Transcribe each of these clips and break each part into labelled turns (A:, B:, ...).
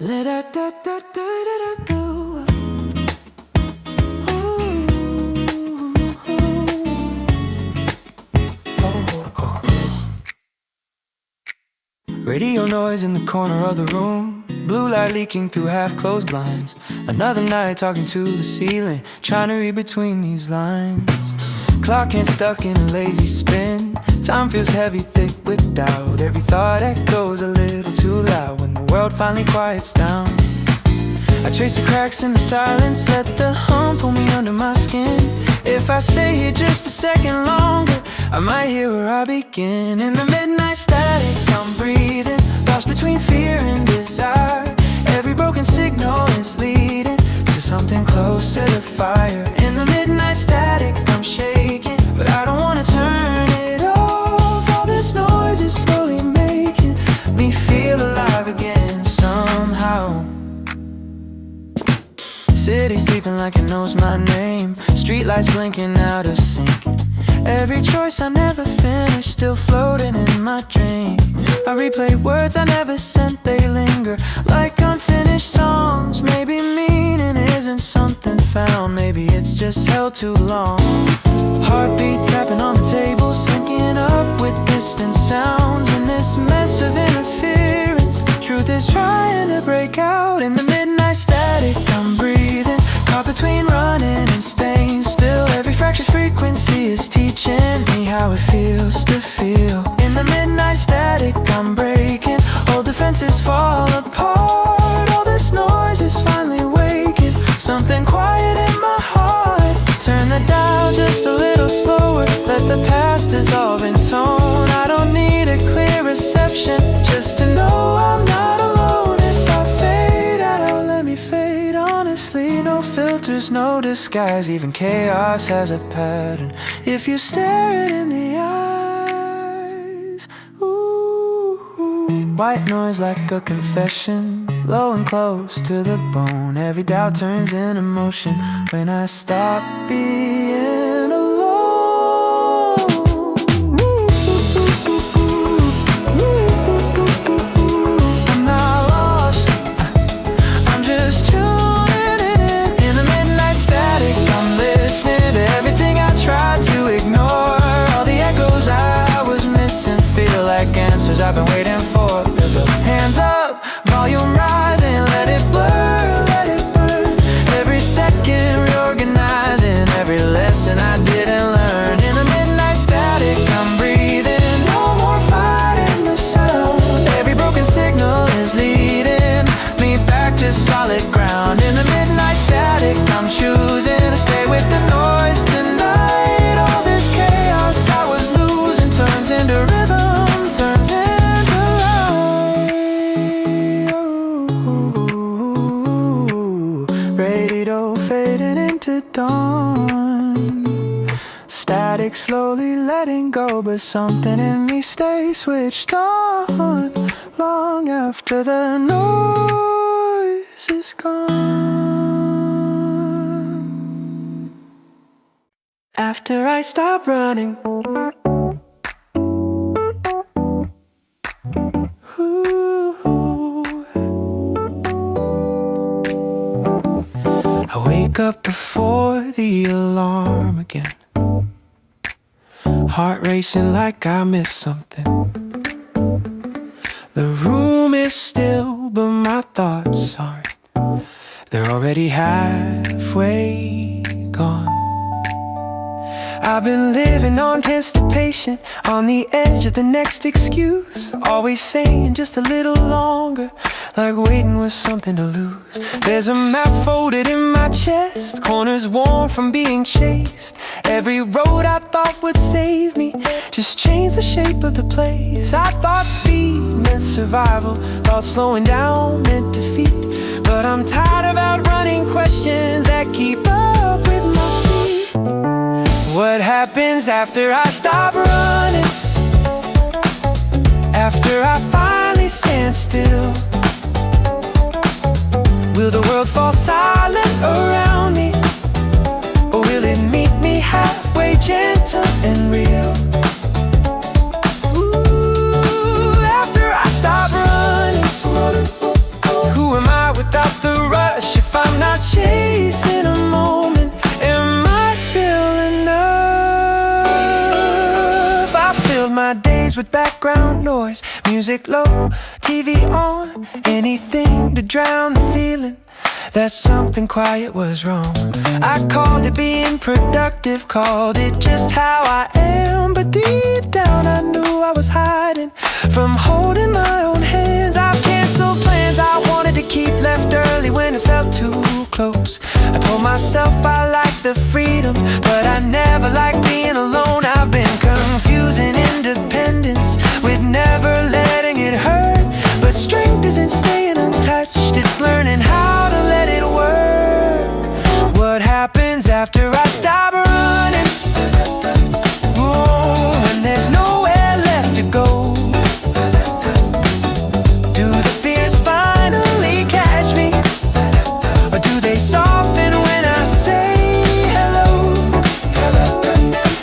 A: La-da-da-da-da-da-da-do. Radio noise in the corner of the room, blue light leaking through half-closed blinds. Another night talking to the ceiling, trying to read between these lines. Clock hands stuck in a lazy spin, time feels heavy, thick with doubt. Every thought echoes a little too loud when the world finally quiets down. I trace the cracks in the silence, let the hum pull me under my skin. If I stay here just a second longer, I might hear where I begin. In the midnight static, I'm breathing, lost between fear and desire. Every broken signal is leading to something closer to fire. In the midnight static, I'm shaking, but I don't wanna turn it off. All this noise is slowly making me feel alive again somehow. City sleeping like it knows my name, streetlights blinking out of sync. Every choice I never finished, still floating in my drink. I replay words I never sent, they linger like unfinished songs. Maybe meaning isn't something found, maybe it's just held too long. Heartbeat tapping on the table, syncing up with distant sounds. In this mess of interference, truth is trying to break out. In the midnight static, I'm breathing, caught between running and staying still. Every fractured frequency is teaching me how it feels to feel. In the midnight static, I'm breaking, old defenses fall apart. All this noise is finally waking, something quiet in my heart. Turn the dial just a little slower, let the past dissolve in tone. I don't need a clear reception, just to know I'm not alone. If I fade out, let me fade honestly. No filters, no disguise, even chaos has a pattern if you stare it in the eyes. Ooh. White noise like a confession, low and close to the bone. Every doubt turns into motion when I stop being alone. I'm not lost, I'm just tuning in. In the midnight static, I'm listening to everything I tried to ignore. All the echoes I was missing feel like answers I've been waiting for. Hands up, volume rising, let it blur, let it burn. Every second reorganizing, every lesson I didn't learn. In the midnight static, I'm breathing, no more fighting the sound. Every broken signal is leading me back to solid ground. In the midnight static, I'm choosing to stay with the noise tonight. All this chaos I was losing turns into rhythm, turns into radio fading into dawn. Static slowly letting go, but something in me stays switched on long after the noise is gone. After I stop running, I wake up before the alarm again, heart racing like I missed something. The room is still, but my thoughts aren't. They're already halfway gone. I've been living on anticipation, on the edge of the next excuse. Always saying just a little longer, like waiting with something to lose. There's a map folded in my chest, corners worn from being chased. Every road I thought would save me just changed the shape of the place. I thought speed meant survival, thought slowing down meant defeat. But I'm tired of outrunning questions that keep up with my feet. What happens after I stop running? After I finally stand still? Will the world fall silent around me? Or will it meet me halfway, gentle and real? Ooh, after I stop running, who am I noise. Music low, TV on, anything to drown the feeling that something quiet was wrong. I called it being productive, called it just how I am. But deep down I knew I was hiding from holding my own hands. I've canceled plans I wanted to keep, left early when it felt too close. I told myself I liked the freedom, but I never liked being alone. I've been confusing independence with never letting it hurt. But strength isn't staying untouched, it's learning how to let it work. What happens after I stop running? Oh, when there's nowhere left to go. Do the fears finally catch me? Or do they soften when I say hello?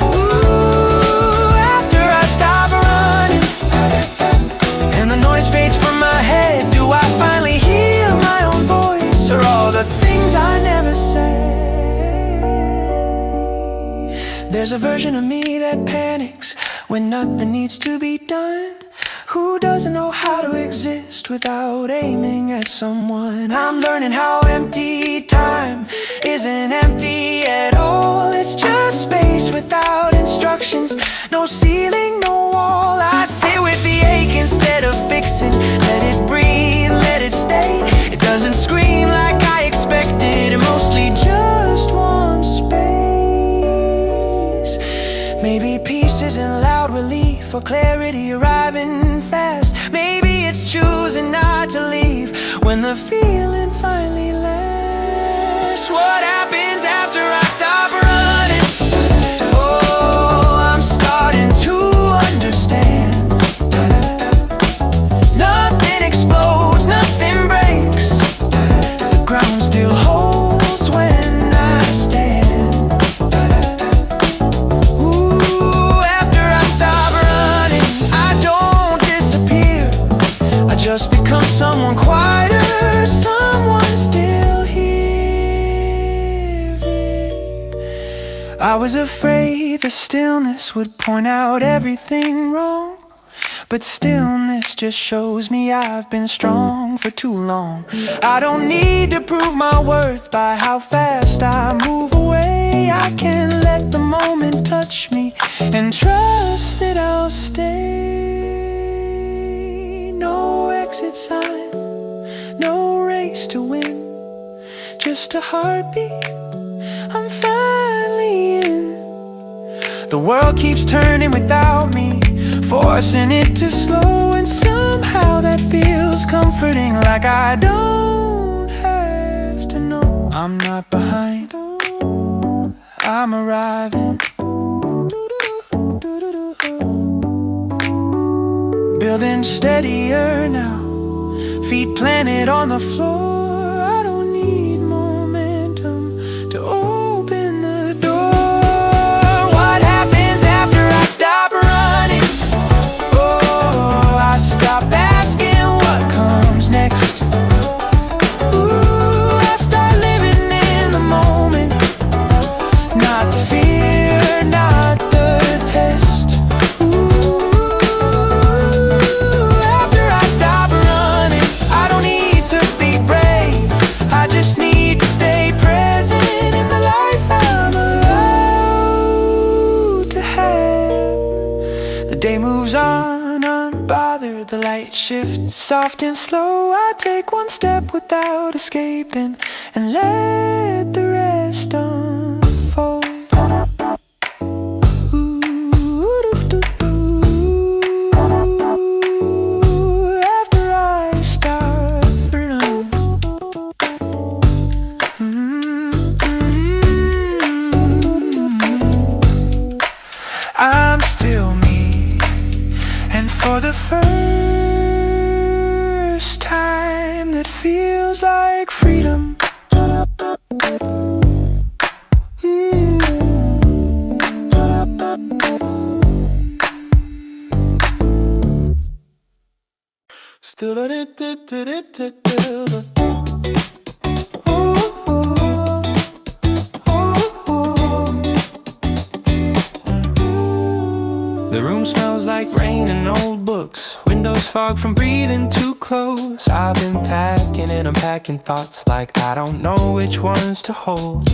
A: Ooh, after I stop running and the noise fades from my head, do I finally hear my own voice, or all the things I never said? There's a version of me that panics when nothing needs to be done. Who doesn't know how to exist without aiming at someone? I'm learning how empty time isn't empty at all. It's just space without instructions, no ceiling, no wall. I sit with the ache instead of fixing. Let it breathe, let it stay. It doesn't scream like I expected, it mostly just wants space. Maybe peace isn't loud relief or clarity arriving fast. Maybe it's choosing not to leave when the feeling finally lasts. What happens after I stop running? Oh, I'm starting to understand. Nothing explodes, nothing breaks. The ground still holds when I stand. Ooh, after I stop running, I don't disappear. I just become someone quieter, someone still here. I was afraid the stillness would point out everything wrong, but stillness just shows me I've been strong for too long. I don't need to prove my worth by how fast I move away. I can let the moment touch me and trust that I'll stay. No exit sign, no race to win, just a heartbeat, I'm finally in. The world keeps turning without me, forcing it to slow, and somehow that feels comforting, like I don't have to know. I'm not behind, I'm arriving. Building steadier now, feet planted on the floor. I don't need momentum to open the door. What happens after I stop running? Oh, I stop asking what comes next. Ooh, I start living in the moment, not the fear, not the test. Ooh, after I stop running, I don't need to be brave. I just need to stay present in the life I'm allowed to have. The day moves on, unbothered, the light shifts soft and slow. I take one step without escaping and let the rest unfold. Ooh, after I start freedom. I'm still me, and for the first time that feels like freedom. Still the room smells like rain and old books. fog from breathing too close. I've been packing and unpacking thoughts like I don't know which ones to hold.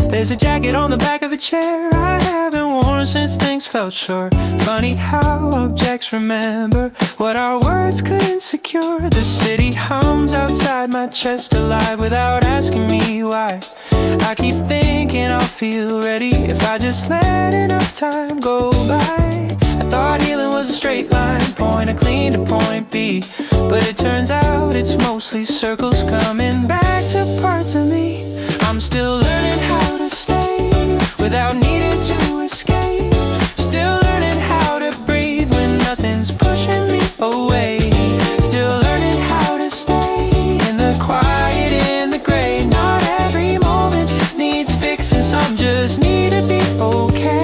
A: There's a jacket on the back of a chair I haven't worn since things felt short. Funny how objects remember what our words couldn't secure. The city hums outside my chest alive without asking me why. I keep thinking I'll feel ready if I just let enough time go by. I thought healing was a straight line, point A clean to point B, but it turns out it's mostly circles coming back to parts of me. I'm still learning how to stay without needing to escape. Still learning how to breathe when nothing's pushing me away. Still learning how to stay in the quiet, in the gray. Not every moment needs fixing, some just need to be okay.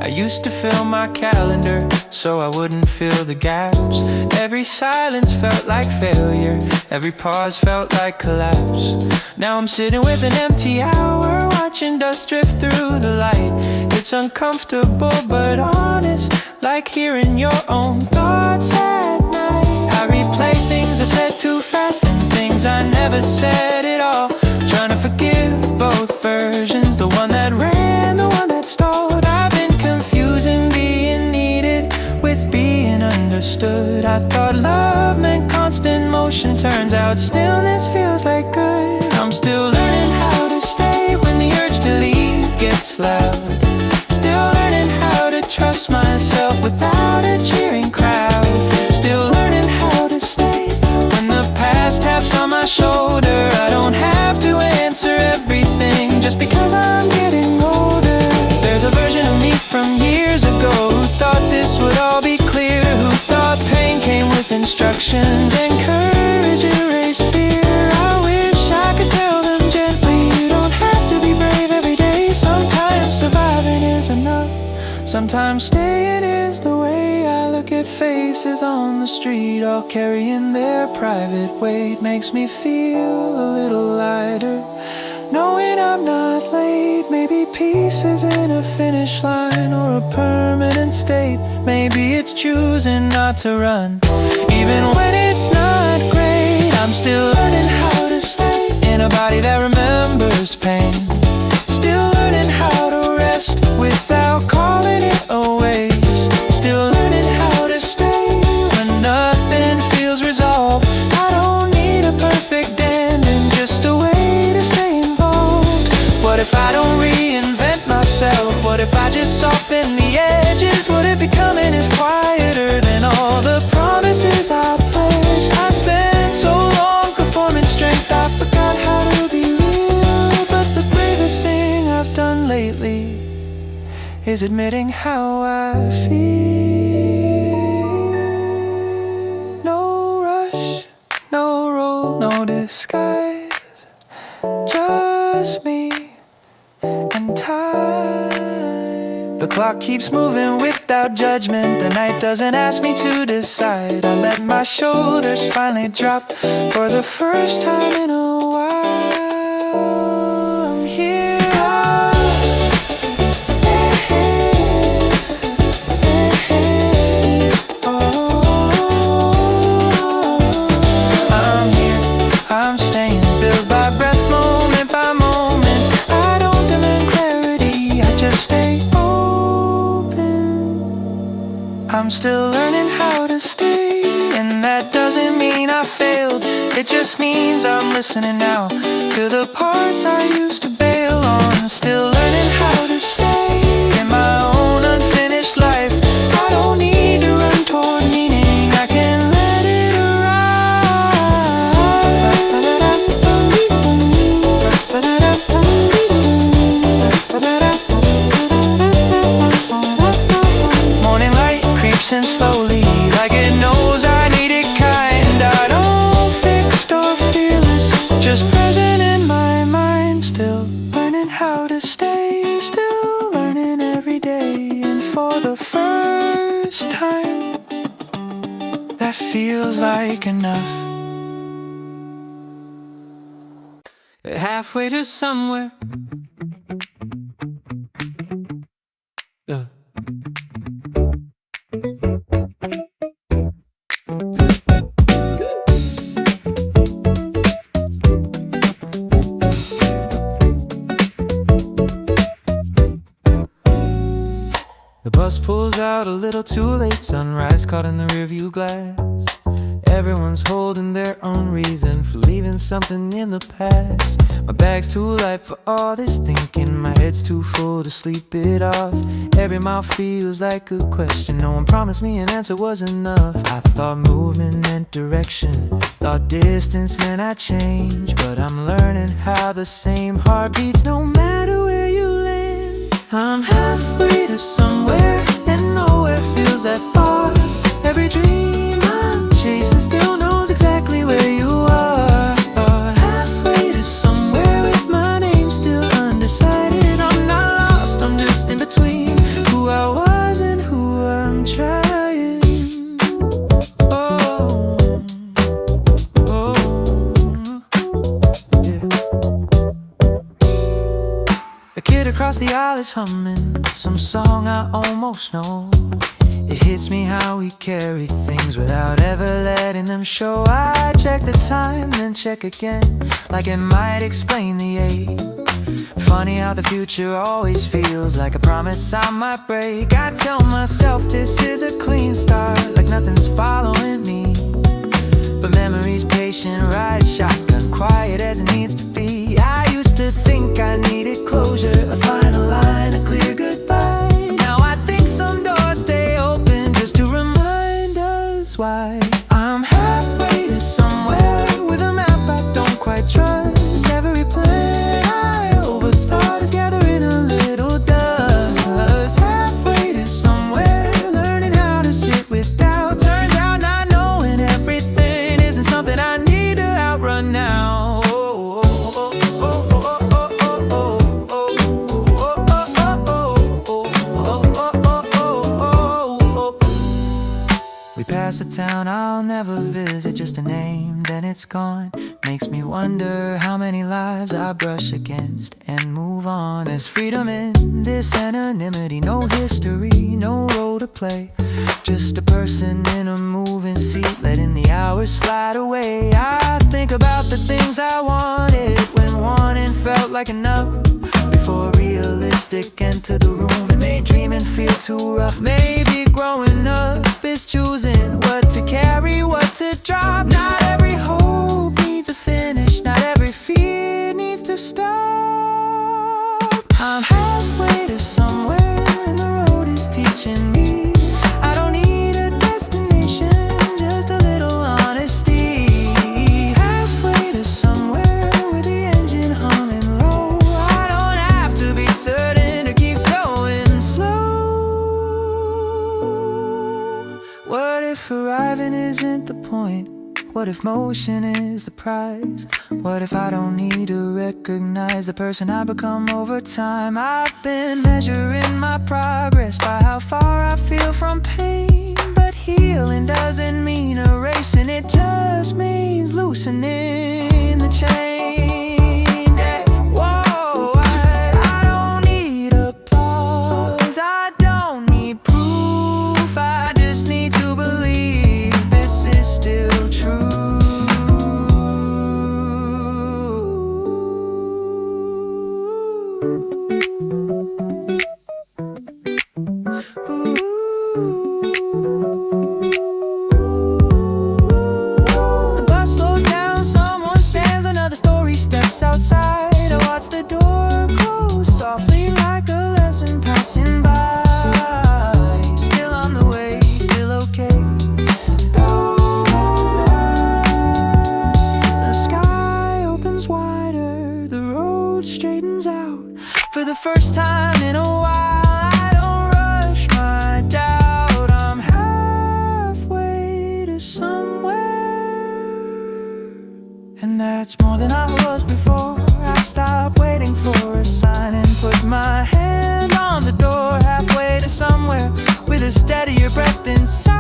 A: I used to fill my calendar so I wouldn't fill the gaps. Every silence felt like failure, every pause felt like collapse. Now I'm sitting with an empty hour, watching dust drift through the light. It's uncomfortable but honest, like hearing your own thoughts at night. I replay things I said too fast and things I never said at all, trying to forgive both versions, the one that ran, the one that stalled. I've been confusing being needed with being understood. I thought love meant constant motion, turns out stillness feels like good. I'm still learning how to stay when the urge to leave gets loud. Still learning how to trust myself without a cheering crowd. Still learning how to stay when the past taps on my shoulder. I don't have to answer everything just because I'm getting older. There's a version of me from years ago who thought this would all be clear, who thought pain came with instructions and courage erased fear. I wish I could tell them gently, you don't have to be brave every day. Sometimes surviving is enough, sometimes staying is the way. I look at faces on the street, all carrying their private weight. Makes me feel a little lighter, knowing I'm not late. Maybe peace isn't a finish line or a permanent state. Maybe it's choosing not to run, even when it's not great. I'm still learning how to stay in a body that remembers pain. Still learning how to rest without calling it a waste. Still learning how to stay when nothing feels resolved. I don't need a perfect ending, just a way to stay involved. What if I don't reinvent myself? What if I just soften the edges? Would it be coming as quieter than all the promises I pledged? I spent so long performing strength, I forgot how to be real. But the bravest thing I've done lately is admitting how I feel. No rush, no role, no disguise, just me and time. The clock keeps moving without judgment, the night doesn't ask me to decide. I let my shoulders finally drop for the first time in a while. I'm here. I'm still learning how to stay, and that doesn't mean I failed. It just means I'm listening now to the parts I used to bail on. Still learning how to stay in my own unfinished life. I don't need to run toward meaning, I can let it Morning light creeps in slowly, like it knows I need it kind. I don't fixed or fearless, just present in my mind. Still learning how to stay, still learning every day. And for the first time, that feels like enough. Halfway to somewhere. Bus pulls out a little too late, sunrise caught in the rearview glass. Everyone's holding their own reason for leaving something in the past. My bag's too light for all this thinking, my head's too full to sleep it off. Every mile feels like a question, no one promised me an answer was enough. I thought movement meant direction, thought distance meant I change, but I'm learning how the same heart beats no matter where you land. I'm halfway to somewhere and nowhere feels that far. Every dream I'm chasing still knows exactly where you are. Halfway to somewhere with my name still undecided. I'm not lost, I'm just in between who I was and who I'm trying. Oh, yeah. A kid across the aisle is humming some song I almost know. It hits me how we carry things without ever letting them show. I check the time, then check again, like it might explain the age. Funny how the future always feels like a promise I might break. I tell myself this is a clean start, like nothing's following me. But memory's patient, ride shotgun, quiet as it needs to be. I used to think I needed closure, a final line, a clear goodbye. Now I think some doors stay open just to remind us why. I'm halfway to somewhere with a map I don't quite trust. Every plan I overthought is gathering a little dust. Halfway to somewhere, learning how to sit with doubt. Turns out not knowing everything isn't something I need to outrun now. We pass a town I'll never visit, just a name, then it's gone. Makes me wonder how many lives I brush against and move on. There's freedom in this anonymity, no history, no role to play. Just a person in a moving seat, letting the hours slide away. I think about the things I wanted when wanting felt like enough. Before realistic entered the room, it made dreaming feel too rough. Maybe growing up is choosing what to carry, what to drop. Not every hope needs a finish, not every fear needs to stop. I'm halfway to somewhere and the road is teaching me I don't need a destination, just a little honesty. Halfway to somewhere with the engine humming low. I don't have to be certain to keep going slow. What if arriving isn't the point? What if motion is the prize? What if I don't need to recognize the person I become over time? I've been measuring my progress by how far I feel from pain. But healing doesn't mean erasing, it just means loosening the chain. Yeah. Whoa, I don't need applause, I don't need proof, I just need to believe this is still true. The bus slows down, someone stands, another story steps outside. I watch the door close softly like a lesson passing by. Still on the way, still okay. The sky opens wider, the road straightens out. For the first time in a while, I don't rush my doubt. I'm halfway to somewhere, and that's more than I was before. I stopped waiting for a sign and put my hand on the door. Halfway to somewhere with a steadier breath inside.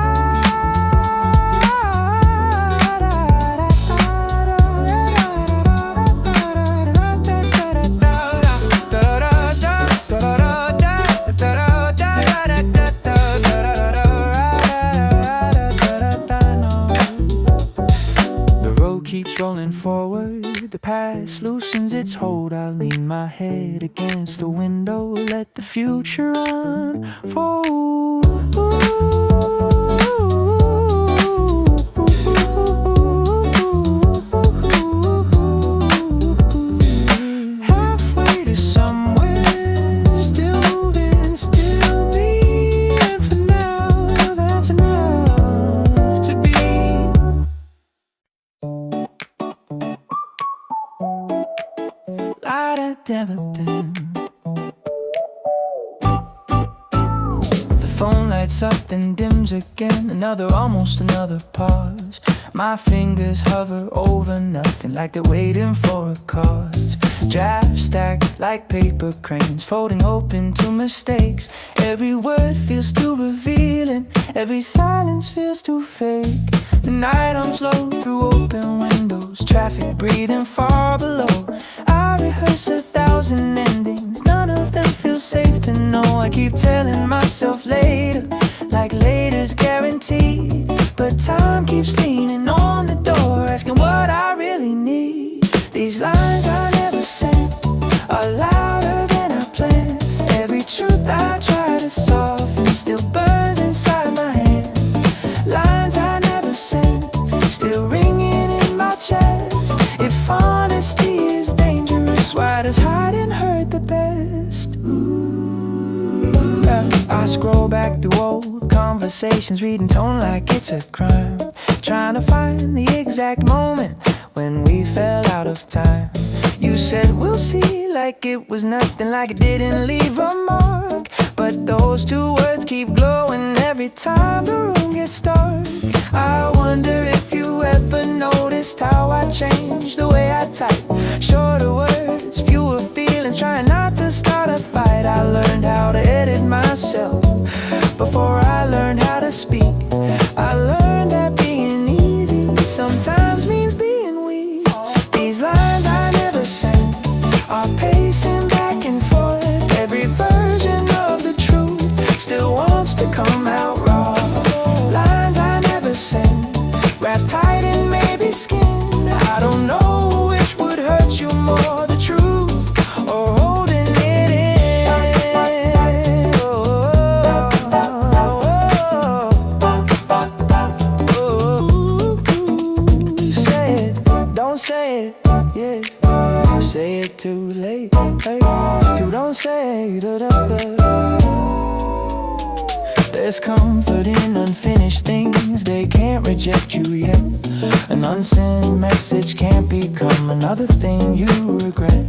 A: keeps rolling forward. The past loosens its hold. I lean my head against the window, let the future unfold. Halfway to somewhere, still moving, still me, and for now, that's enough to be. Da-da-da-da-da. The phone lights up, then dims again. Almost another pause. My fingers hover over nothing, like they're waiting for a cause. Drafts stacked like paper cranes, folding open to mistakes. Every word feels too revealing, every silence feels too fake. The night I'm slow through open windows, traffic breathing far below. I rehearse 1,000 endings, none of them feel safe to know. I keep telling myself later, like later's guaranteed. But time keeps leaning on the door, asking what I really need. These lines I never sent are louder than I planned. Every truth I try to soften still burns inside my hand. Lines I never sent, still ringing in my chest. If honesty is dangerous, why does hiding hurt the best? I scroll back through old conversations, reading tone like it's a crime, trying to find the exact moment when we fell out of time. You said we'll see, like it was nothing, like it didn't leave a mark. But those two words keep glowing every time the room gets dark. I wonder if you ever noticed how I changed the way I type. Shorter words, fewer feelings, trying not to start a fight. I learned how to edit myself before I learned how to speak. I learned that being easy sometimes means being weak. These lines I never sent are pacing back and forth. Every version of the truth still wants to come out raw. Lines I never sent, wrapped tight in maybe skin. I don't know which would hurt you more, the truth or holding it in. Say it, don't say it, yeah. Say it too late, hey. You don't say da-da-da. There's comfort in unfinished things, they can't reject you yet. An unsent message can't become another thing you regret.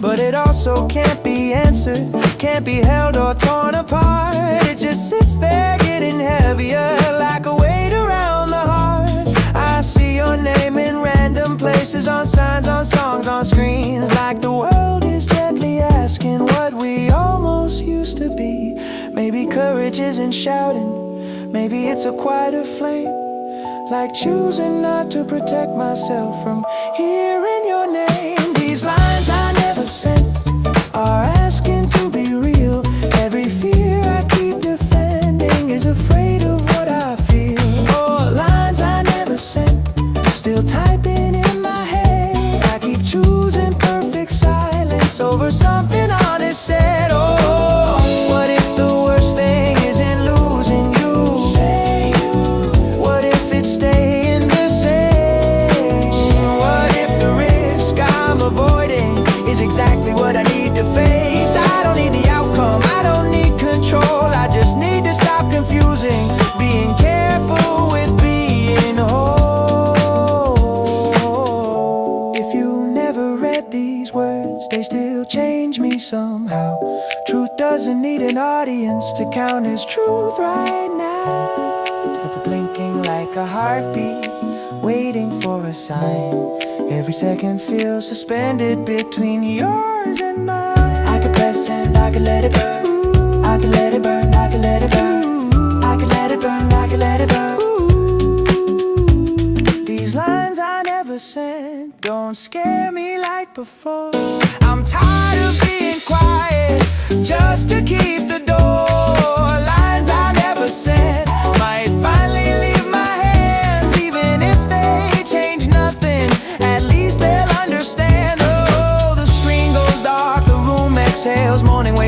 A: But it also can't be answered, can't be held or torn apart. It just sits there getting heavier, like a weight around the heart. I see your name in random places, on signs, on songs, on screens, like the world is gently asking what we almost used to be. Maybe courage isn't shouting, maybe it's a quieter flame, like choosing not to protect myself from hearing your name. These lines I never sent are asking to be real. Every fear I keep defending is afraid of what I feel. Oh, lines I never sent, still typing in my head. I keep choosing perfect silence over something honest said. Oh, what if the worst thing isn't losing you? What if it's staying the same? What if the risk I'm avoiding is exactly what I need to face? I don't need the outcome, I don't need control, I just need to stop confusing, being careful with being whole. If you never read these words, they still change me somehow. Truth doesn't need an audience to count as truth right now. Blinking like a heartbeat, waiting for a sign. Every second feels suspended between yours and mine. I could press and I could let it burn. Ooh. I could let it burn, I could let it burn. Ooh. I could let it burn, I could let it burn. Ooh. These lines I never sent don't scare me like before. I'm tired of being quiet just to keep the door. Lines I never sent might finally leave my hands, even if they change nothing.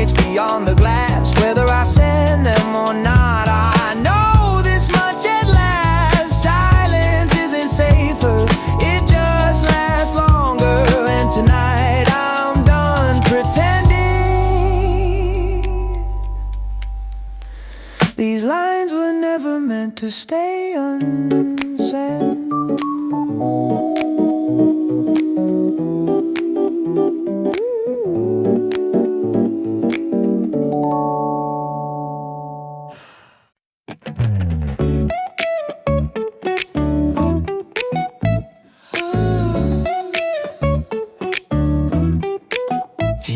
A: vibrates beyond the glass. Whether I send them or not, I know this much at last. Silence isn't safer, it just lasts longer. And tonight I'm done pretending. These lines were never meant to stay unsent.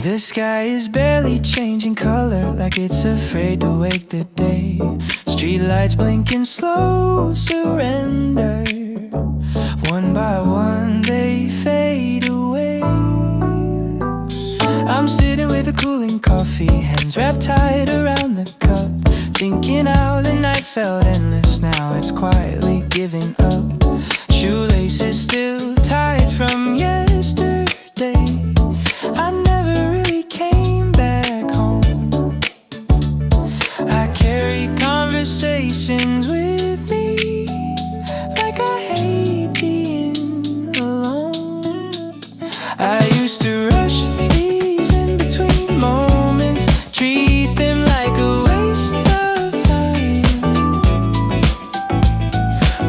A: The sky is barely changing color, like it's afraid to wake the day. Streetlights blinking slow surrender. One by one they fade away. I'm sitting with a cooling coffee, hands wrapped tight around the cup, thinking how the night felt endless. Now it's quietly giving up. Shoelaces still tied from yesterday. I never really came back home. I carry conversations with me, like I hate being alone. I used to rush these in between moments, treat them like a waste of time.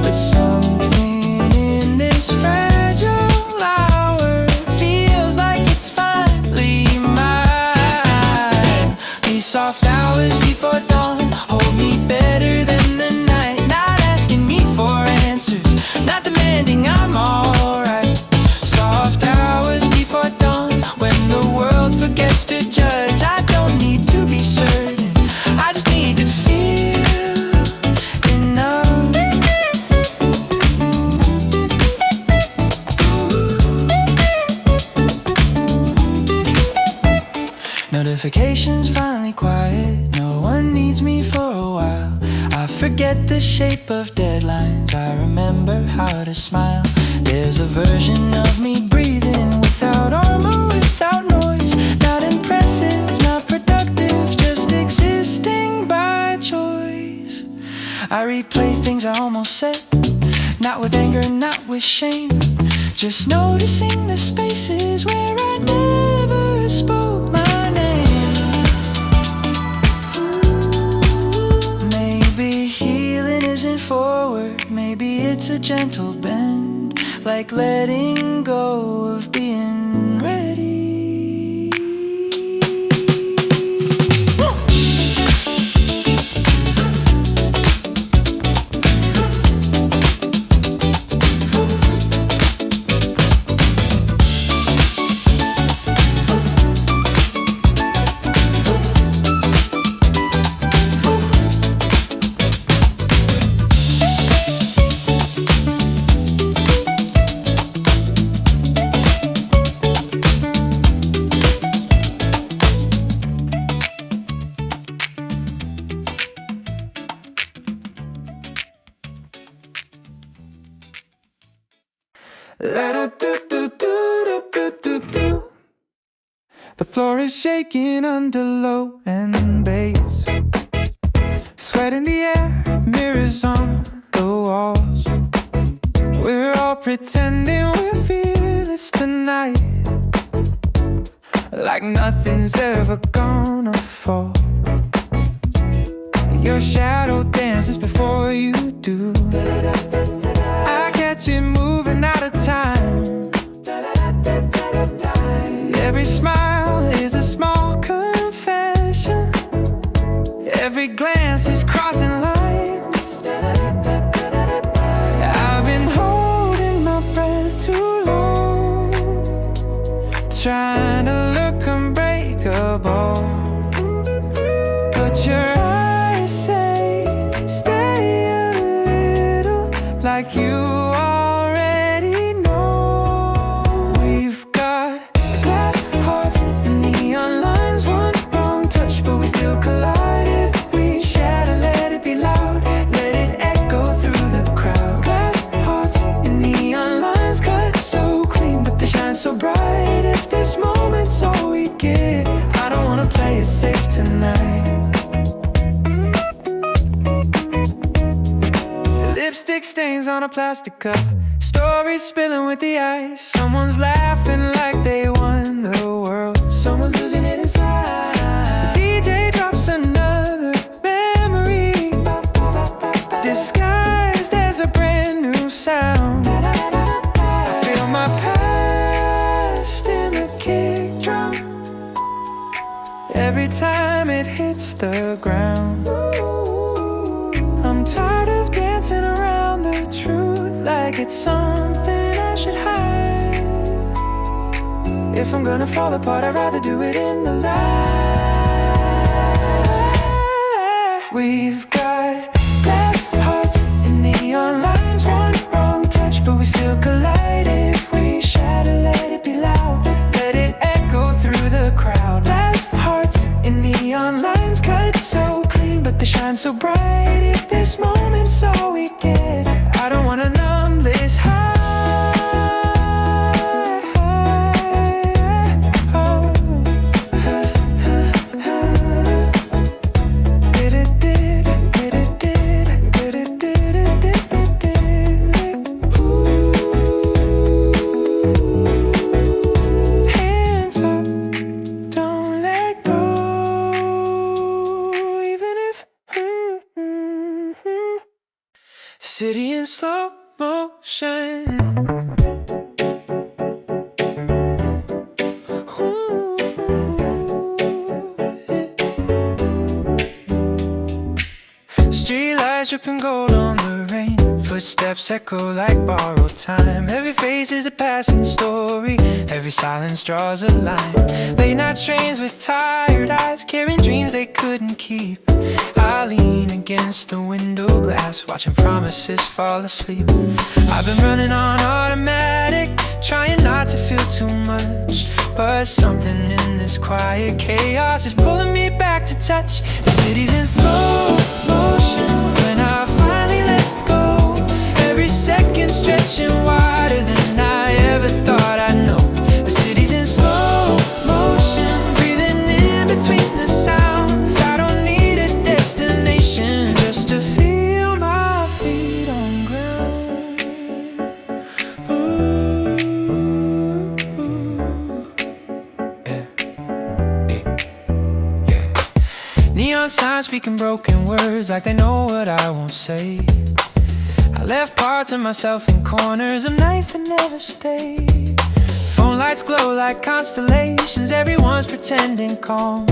A: But something in this fragile hour feels like it's finally mine. These soft hours before dawn hold me better than the night. Not asking me for answers, not demanding I'm alright. Soft hours before dawn, when the world forgets to judge. I don't need to be certain, I just need to feel enough. Notifications finally quiet, no one needs me for a while. I forget the shape of deadlines, I remember how to smile. There's a version of me breathing without armor, without noise. Not impressive, not productive, just existing by choice. I replay things I almost said, not with anger, not with shame, just noticing the spaces where I never spoke my name. Maybe healing isn't forward, maybe it's a gentle bend, like letting go of being ready. The floor is shaking under low and bass. Sweat in the air, mirrors on the walls. We're all pretending we're fearless tonight, like nothing's ever gonna fall. Your shadow dances before you do. I catch it moving out of time. Every smile is a small confession, every glance is crossing lines. I've been holding my breath too long, trying to look unbreakable, but your eyes say stay a little, like you already know. We've got glass hearts and neon lines, one wrong touch but we still collide. If we shatter, let it be loud, let it echo through the crowd. Glass hearts and neon lines cut so clean, but they shine so bright. If this moment's all we get, I don't wanna play it safe, lipstick stains on a plastic cup, stories spilling with the ice. Someone's laughing like they won the world, someone's losing it inside. DJ drops another memory, disguised as a brand new sound. I feel my past in the kick drum every time it hits the ground. I'm tired of dancing around the truth like it's something I should hide. If I'm gonna fall apart, I'd rather do it in the light. We've got glass hearts and neon lines, one wrong touch, but we still collide. If we shatter, let it be loud, let it echo through the crowd. Glass hearts and neon lines cut so clean, but they shine so bright. If this moment's all we get, I don't wanna numb this high. Hands up, don't let go, even if city in slow motion. Ooh, yeah. Street lights dripping gold on the rain, footsteps echo like borrowed time. Every face is a passing story, every silence draws a line. Late night trains with tired eyes, carrying dreams they couldn't keep. I lean against the window glass, watching promises fall asleep. I've been running on automatic, trying not to feel too much, but something in this quiet chaos is pulling me back to touch. The city's in slow motion when I finally let go, every second stretching wider than I ever thought I'd know. The city's in slow motion, breathing in between the sounds. I don't need a destination just to feel my feet on ground. Ooh, yeah. Yeah. Neon signs speaking broken words like they know what I won't say. I left parts of myself in corners of nights that never stayed. Phone lights glow like constellations, everyone's pretending calm,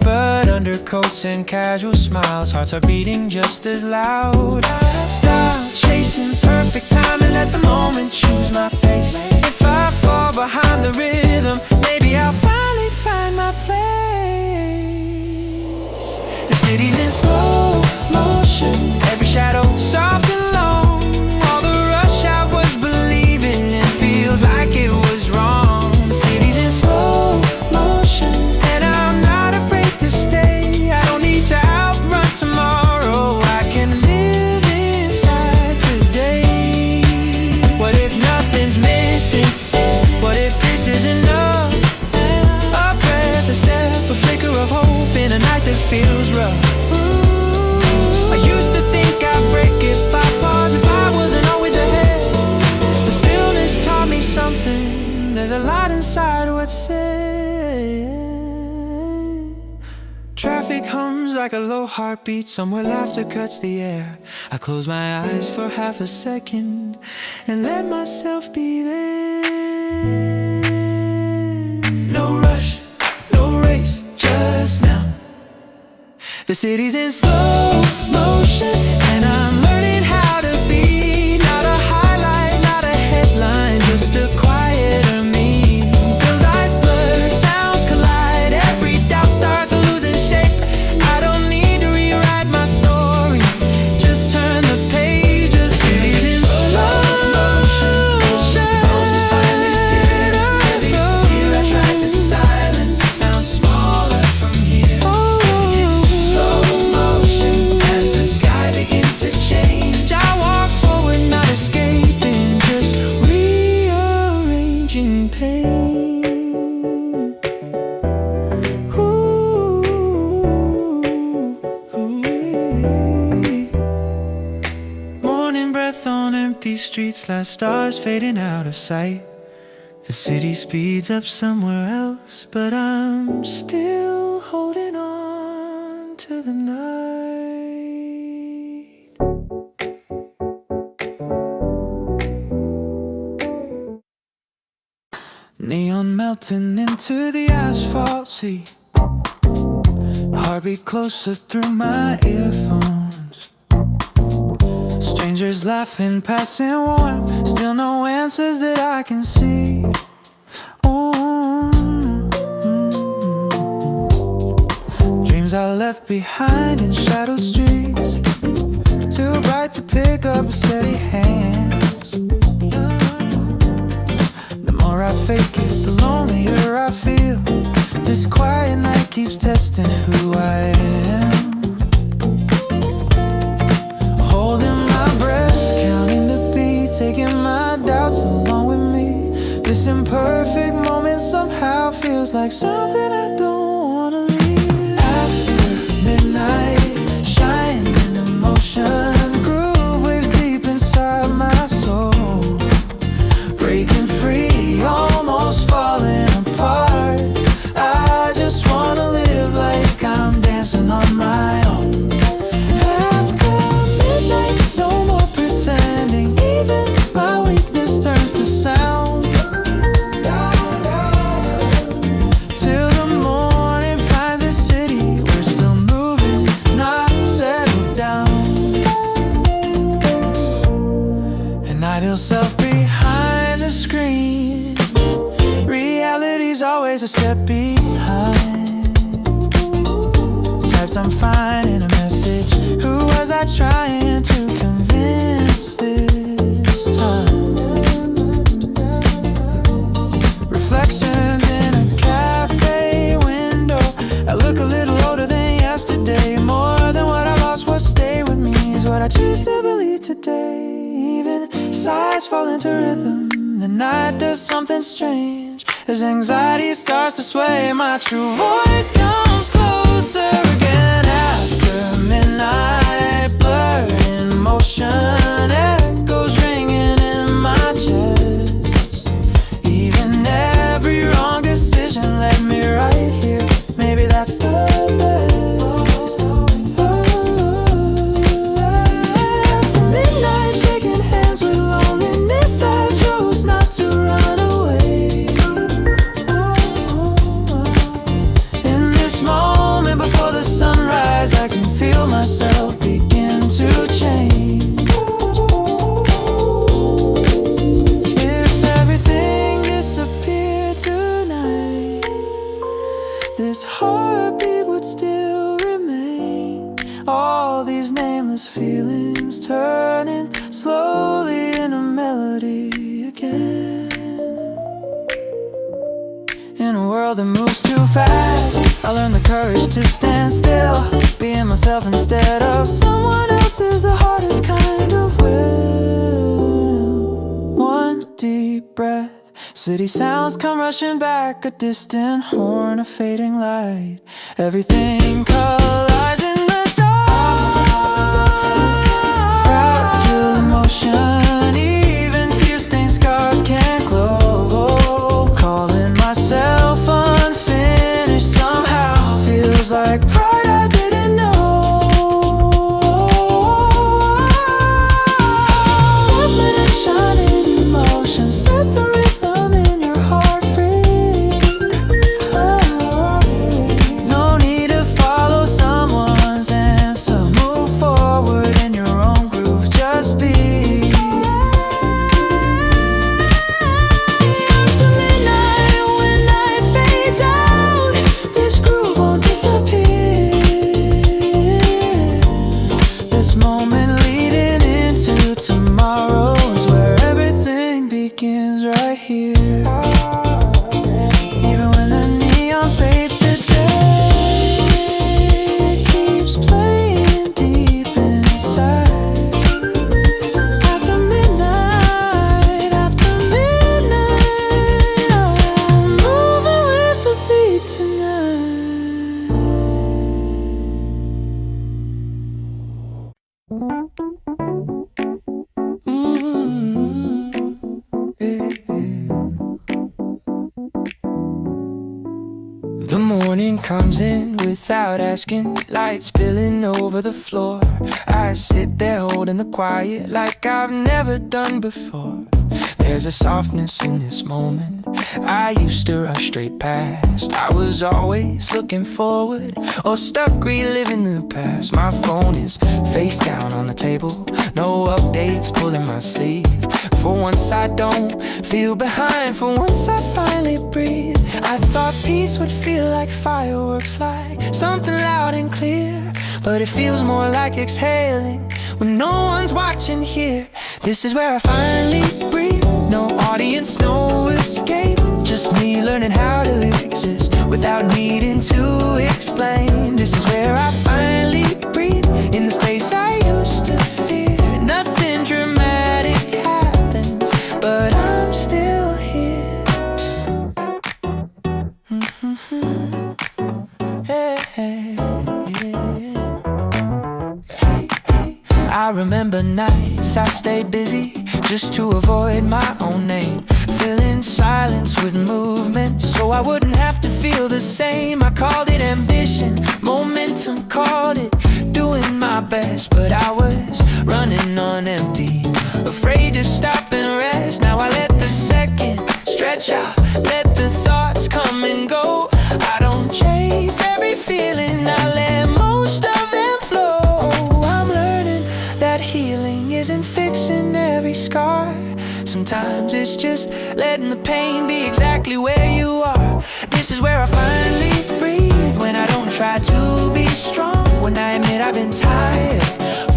A: but under coats and casual smiles, hearts are beating just as loud. Stop chasing perfect time and let the moment choose my pace. If I fall behind the rhythm, maybe I'll finally find my place. The city's in slow motion, every shadow soft and long. All the rush I was believing in feels like it was wrong. The city's in slow motion, and I'm not afraid to stay. I don't need to outrun tomorrow, I can live inside today. What if nothing's missing? What if this is enough? A breath, a step, a flicker of hope in a night that feels rough. I used to think I'd break if I paused, if I wasn't always ahead. The stillness taught me something, there's a lot inside what's said. Traffic hums like a low heartbeat, somewhere laughter cuts the air. I close my eyes for half a second and let myself be there. No rush, no race, just now. The city's in slow motion, and I'm learning how to be not a highlight, not a headline, just a quieter me. The lights blur, sounds collide, every doubt starts losing shape. I don't need to rewrite my story, just turn the page. The city's in slow motion, pulses finally clear. Every fear I tried to silence sounds smaller from here. Slow motion as the sky begins nights, last stars fading out of sight. The city speeds up somewhere else, but I'm still holding on to the night. Neon melting into the asphalt sea, heartbeat closer through my earphones. Strangers laughing, passing warm, still no answers that I can see. Dreams I left behind in shadowed streets, too bright to pick up with steady hands. The more I fake it, the lonelier I feel. This quiet night keeps testing who I am. Holding my breath, counting the beat, taking my doubts along with me. This imperfect moment somehow feels like something I don't wanna leave. After midnight, shine in emotion, groove waves deep inside my soul. Breaking free, almost falling apart. I just wanna live like I'm dancing on my own. After midnight, no more pretending. Even my weakness turns to sound. Till the morning finds a city we're still moving, not settled down. An ideal self behind the screen, reality's always a step behind. Typed I'm finding a message. Who was I trying to convince this time? Reflections in a cafe window. I look a little older than yesterday. More than what I lost, what stayed with me is what I choose to believe today. Even sighs fall into rhythm. The night does something strange. As anxiety starts to sway, my true voice comes closer again. After midnight, blurred in motion, echoes ringing in my chest. Even every wrong decision led me right here. Maybe that's the best. After midnight, shaking hands with loneliness, I chose not to run away. In this moment before the sunrise, I can feel myself begin to change. If everything disappeared tonight, this heartbeat would still remain. All these nameless feelings turning slowly into melody again. In a world that moves too fast, I learned the courage to stand still. Being myself instead of someone else is the hardest kind of will. One deep breath, city sounds come rushing back. A distant horn, a fading light. Everything collides in the dark. Fragile emotion, even tear-stained scars can't glow. Calling myself unfinished somehow feels like pride I didn't know. Movement and shining emotion, set the rhythm in your heart free. No need to follow The morning comes in without asking, light spilling over the floor. I sit there holding the quiet like I've never done before. There's a softness in this moment I used to rush straight past. I was always looking forward or stuck reliving the past. My phone is face down on the table, no updates pulling my sleeve. For once I don't feel behind, for once I finally breathe. I thought peace would feel like fireworks, like something loud and clear, but it feels more like exhaling when no one's watching here. This is where I finally breathe. No audience, no escape, just me learning how to exist without needing to explain. This is where I finally breathe, in the space I used to fear. Nothing dramatic happens, but I'm still here. Hey, hey, yeah. I remember nights I stayed busy just to avoid my own name, filling silence with movement so I wouldn't have to feel the same. I called it ambition, momentum called it doing my best, but I was running on empty, afraid to stop and rest. Now I let the second stretch out, let the thoughts come and go. I don't chase every feeling, I let most of them flow. I'm learning that healing isn't fixing every scar. Sometimes it's just letting the pain be exactly where you are. This is where I finally breathe, when I don't try to be strong, when I admit I've been tired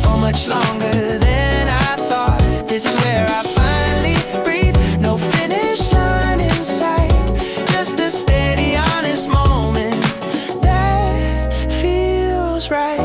A: for much longer than I thought. This is where I finally breathe, no finish line in sight, just a steady, honest moment that feels right.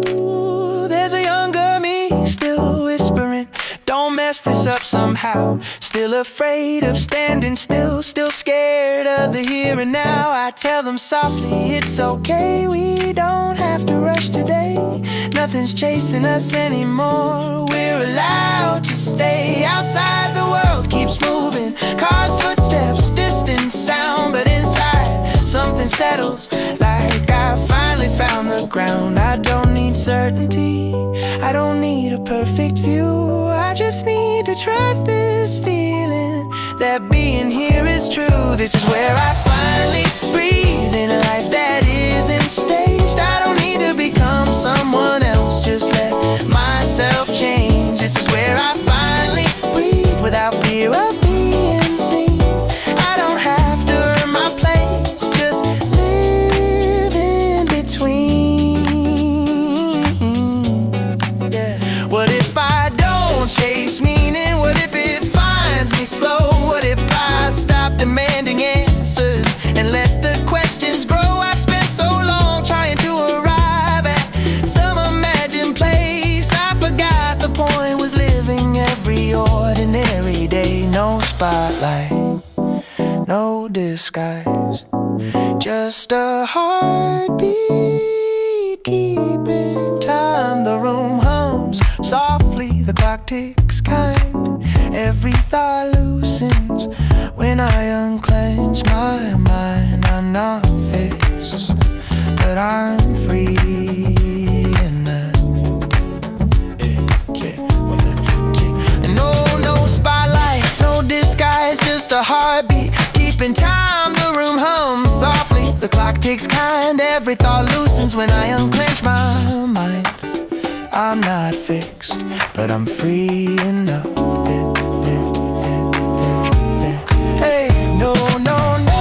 A: Oh, there's a younger me still whispering, don't mess this up somehow. Still afraid of standing still, still scared of the here and now. I tell them softly, it's okay, we don't have to rush today. Nothing's chasing us anymore, we're allowed to stay. Outside the world keeps moving, cars, footsteps, distant sound, but inside something settles, like I finally found the ground. I don't need certainty, I don't need a perfect view, I just need to trust this feeling that being here is true. This is where I finally breathe, in a life that isn't staged. I don't need to become someone else, just let myself change. This is where I finally breathe, without fear of being seen. I don't have to earn my place, just live in between. Yeah. What if I don't chase meaning? What if it finds me slow? What if I stop demanding answers and let the questions grow? I spent so long trying to arrive at some imagined place. I forgot the point was living every ordinary day. No spotlight, no disguise, just a heartbeat keeping time. The room hums softly, the clock ticks kind. Every thought loosens when I unclench my mind. I'm not fixed, but I'm free enough. And no spotlight, no disguise, just a heartbeat keeping time. The room hums softly, the clock ticks kind. Every thought loosens when I unclench my mind. I'm not fixed, but I'm free enough. Hey, no, no, no.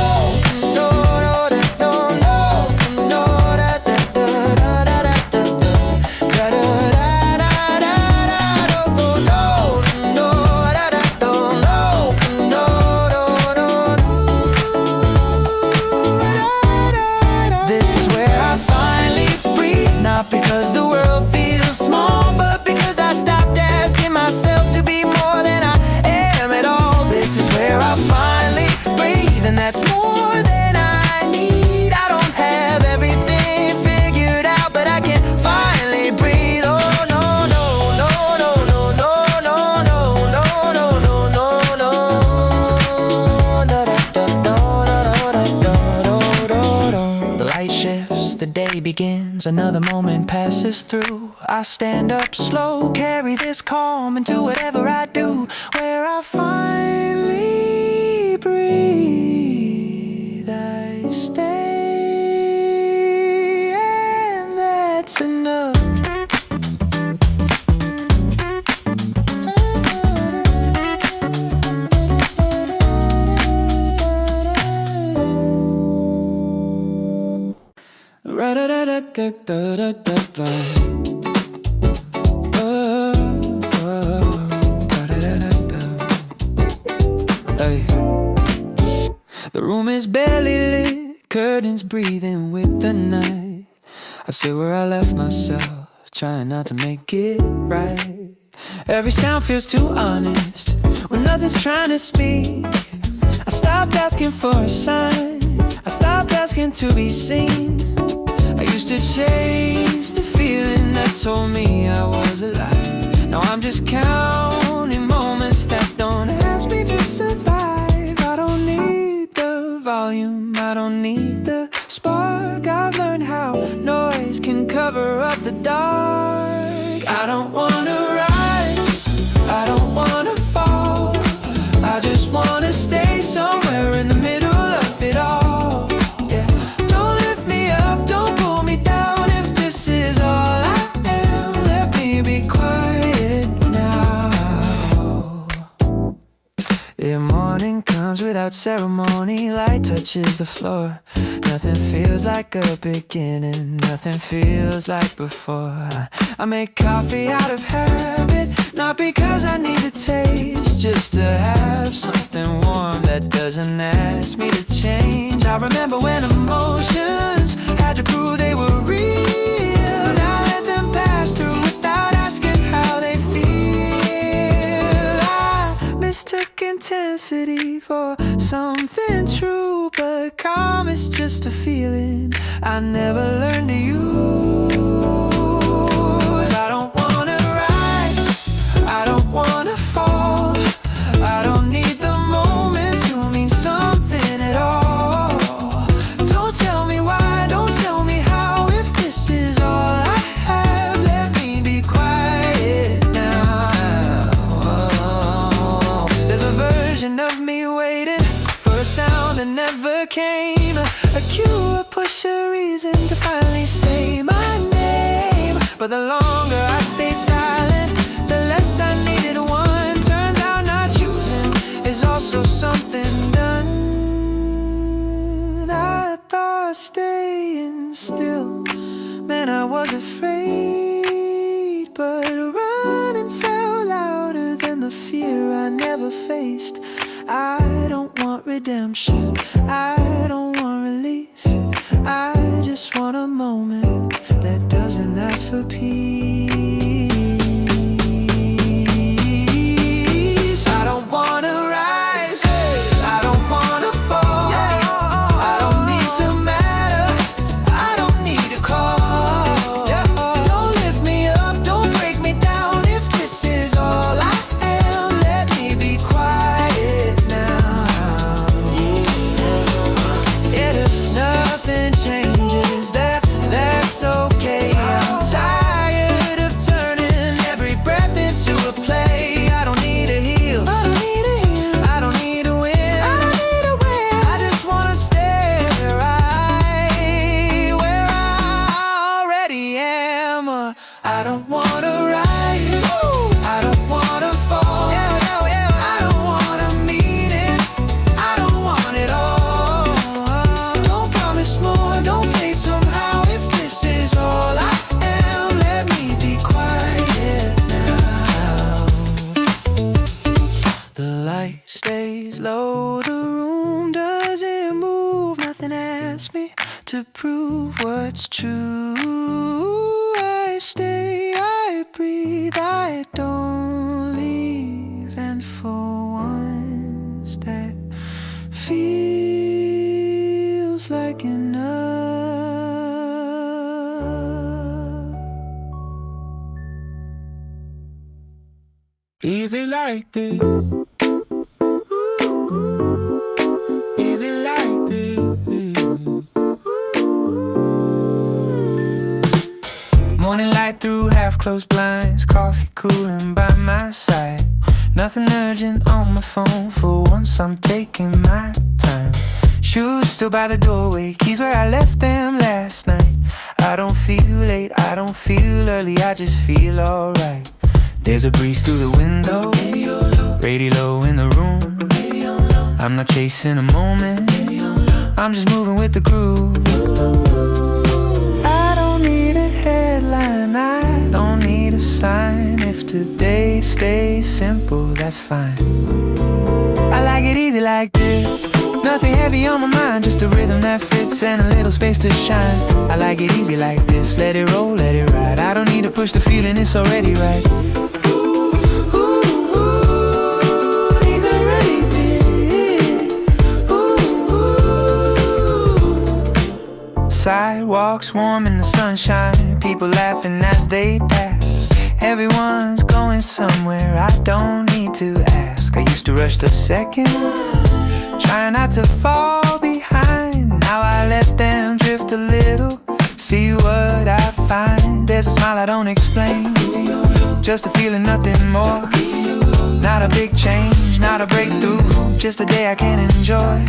A: Not because the world feels small, but because I stopped asking myself to be more than begins, another moment passes through. I stand up slow, carry this calm into whatever I do. Where I finally breathe, I stay, and that's enough. Hey. The room is barely lit, curtains breathing with the night. I sit where I left myself, trying not to make it right. Every sound feels too honest when nothing's trying to speak. I stopped asking for a sign, I stopped asking to be seen. I used to chase the feeling that told me I was alive. Now I'm just counting moments that don't ask me to survive. I don't need the volume, I don't need the spark. I've learned how noise can cover up the dark. I don't wanna rise, I don't wanna fall. I just wanna stay somewhere in the middle of it all. Yeah, don't lift me up, don't pull me down. If this is all I am, let me be quiet now. Yeah, morning comes without ceremony. Light touches the floor. Nothing feels like a beginning, nothing feels like before. I make coffee out of habit, not because I need a taste, just to have something warm that doesn't ask me to change. I remember when emotions had to prove they were real. Now let them pass through without asking how they feel. I mistook intensity for something true, but calm is just a feeling I never learned to use. I don't wanna rise, I don't wanna fall. I don't need the moment to mean something at all. Don't tell me why, don't tell me how. If this is all I have, let me be quiet now. There's a version of me waiting for a sound that never came, a cue, a push, a reason to finally say my name. But the longer I stay silent, the less I needed one. Turns out not choosing is also something done. I thought staying still meant I was afraid, but running felt louder than the fear I never faced. I don't want redemption, I don't want release. I just want a moment that doesn't ask for peace. I don't wanna rise, I don't wanna fall. I don't need to matter, I don't need a call. Don't lift me up, don't break me down. If this is all I am, let me be quiet now. Yeah, if nothing changes, that's okay. I'm tired of turning every breath into a play. I don't need a heal, I don't need a win, I just wanna stay right where I already am. I don't wanna rise, I don't wanna fall. I don't wanna mean it, I don't want it all. Don't promise more, don't fade somehow. If this is all I am, let me be quiet now. The light stays low, the room doesn't move. Nothing asks me to prove what's true. I stay, I breathe, I don't leave. And for once that feels like enough.
B: Easy like this. Easy like this.
A: closed blinds, coffee cooling by my side. Nothing urgent on my phone, for once I'm taking my time. Shoes still by the doorway, keys where I left them last night. I don't feel late, I don't feel early, I just feel alright. There's a breeze through the window, radio low in the room. I'm not chasing a moment, I'm just moving with the groove. I don't need a headline, I don't need a sign. If today stays simple, that's fine. I like it easy like this, nothing heavy on my mind, just a rhythm that fits and a little space to shine. I like it easy like this, let it roll, let it ride. I don't need to push the feeling, it's already right. Sidewalks warm in the sunshine, people laughing as they pass. Everyone's going somewhere, I don't need to ask. I used to rush the seconds, trying not to fall behind. Now I let them drift a little, see what I find. There's a smile I don't explain, just a feeling, nothing more. Not a big change, not a breakthrough, just a day I can enjoy.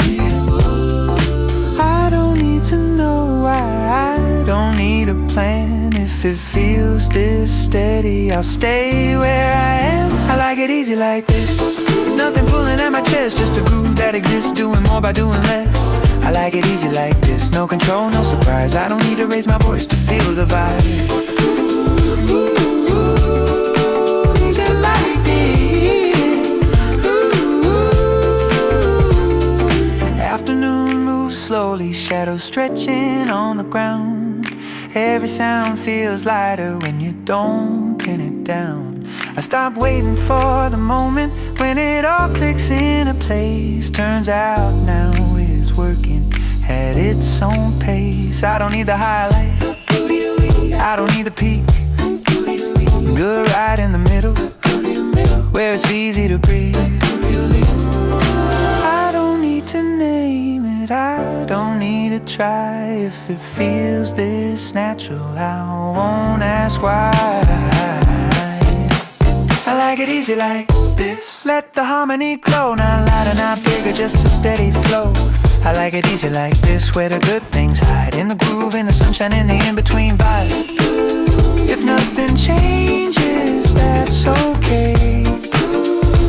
A: I don't need to know why, I don't need a plan. If it feels this steady, I'll stay where I am. I like it easy like this, nothing pulling at my chest, just a groove that exists, doing more by doing less. I like it easy like this, no control, no surprise. I don't need to raise my voice to feel the vibe. Slowly, shadows stretching on the ground. Every sound feels lighter when you don't pin it down. I stop waiting for the moment when it all clicks into place. Turns out now it's working at its own pace. I don't need the highlight, I don't need the peak. I'm good right in the middle, where it's easy to breathe. I don't need to name it, I don't need to try. If it feels this natural, I won't ask why. I like it easy like this, let the harmony glow. Not louder, not bigger, just a steady flow. I like it easy like this, where the good things hide in the groove, in the sunshine, in the in-between vibe. If nothing changes, that's okay.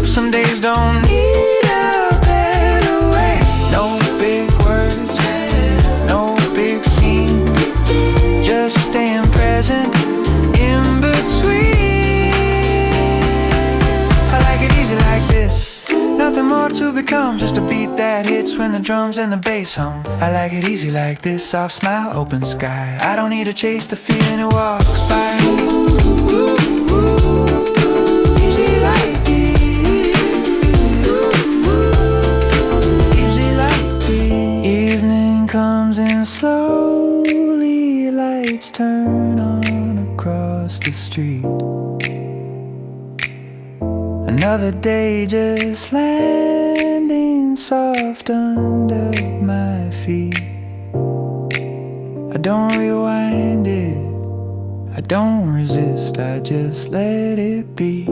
A: Some days don't need a better way. No big words, no big scene, just staying present in between. I like it easy like this, nothing more to become, just a beat that hits when the drums and the bass hum. I like it easy like this, soft smile, open sky. I don't need to chase the feeling, it walks by. Easy like this. Comes in slowly, lights turn on across the street. Another day just landing soft under my feet. I don't rewind it, I don't resist, I just let it be.